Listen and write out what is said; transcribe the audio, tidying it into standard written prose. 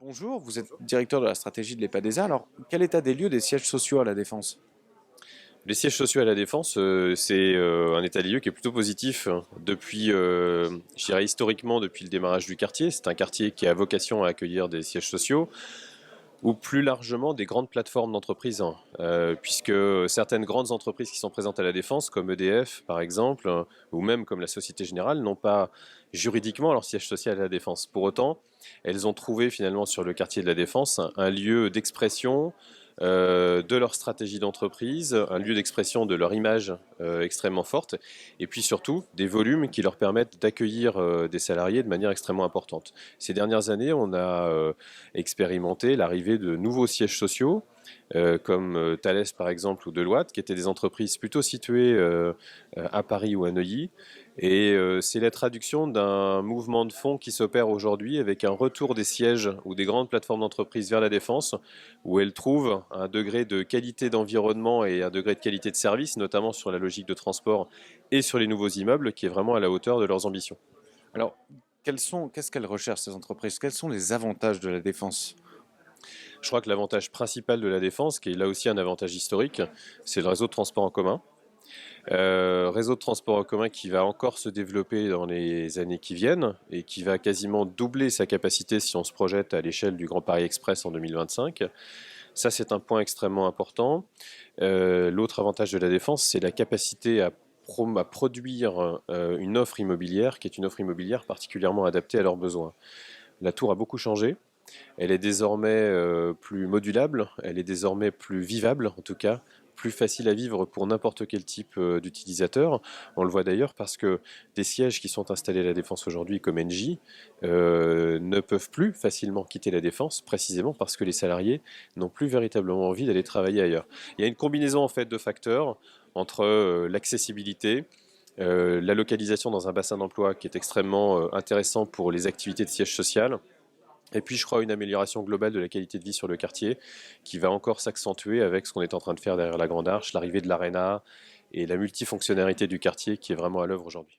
Bonjour, vous êtes directeur de la stratégie de l'EPADESA. Alors, quel état des lieux des sièges sociaux à la Défense? Les sièges sociaux à la Défense, c'est un état des lieux qui est plutôt positif depuis, je dirais historiquement, depuis le démarrage du quartier. C'est un quartier qui a vocation à accueillir des sièges sociaux ou plus largement des grandes plateformes d'entreprises, puisque certaines grandes entreprises qui sont présentes à la Défense, comme EDF par exemple, ou même comme la Société Générale, n'ont pas juridiquement leur siège social à la Défense. Pour autant, elles ont trouvé finalement sur le quartier de la Défense un lieu d'expression de leur stratégie d'entreprise, un lieu d'expression de leur image extrêmement forte, et puis surtout des volumes qui leur permettent d'accueillir des salariés de manière extrêmement importante. Ces dernières années, on a expérimenté l'arrivée de nouveaux sièges sociaux, comme Thales par exemple ou Deloitte, qui étaient des entreprises plutôt situées à Paris ou à Neuilly. Et c'est la traduction d'un mouvement de fond qui s'opère aujourd'hui avec un retour des sièges ou des grandes plateformes d'entreprise vers la défense, où elles trouvent un degré de qualité d'environnement et un degré de qualité de service, notamment sur la logique de transport et sur les nouveaux immeubles, qui est vraiment à la hauteur de leurs ambitions. Alors, qu'est-ce qu'elles recherchent ces entreprises? Quels sont les avantages de la Défense? Je crois que l'avantage principal de la défense, qui est là aussi un avantage historique, c'est le réseau de transport en commun. Réseau de transport en commun qui va encore se développer dans les années qui viennent et qui va quasiment doubler sa capacité si on se projette à l'échelle du Grand Paris Express en 2025. Ça, c'est un point extrêmement important. L'autre avantage de la défense, c'est la capacité à produire une offre immobilière qui est une offre immobilière particulièrement adaptée à leurs besoins. La tour a beaucoup changé. Elle est désormais plus modulable, elle est désormais plus vivable en tout cas, plus facile à vivre pour n'importe quel type d'utilisateur. On le voit d'ailleurs parce que des sièges qui sont installés à la Défense aujourd'hui comme Engie ne peuvent plus facilement quitter la Défense précisément parce que les salariés n'ont plus véritablement envie d'aller travailler ailleurs. Il y a une combinaison en fait de facteurs entre l'accessibilité, la localisation dans un bassin d'emploi qui est extrêmement intéressant pour les activités de siège social, et puis, je crois, une amélioration globale de la qualité de vie sur le quartier qui va encore s'accentuer avec ce qu'on est en train de faire derrière la Grande Arche, l'arrivée de l'Arena et la multifonctionnalité du quartier qui est vraiment à l'œuvre aujourd'hui.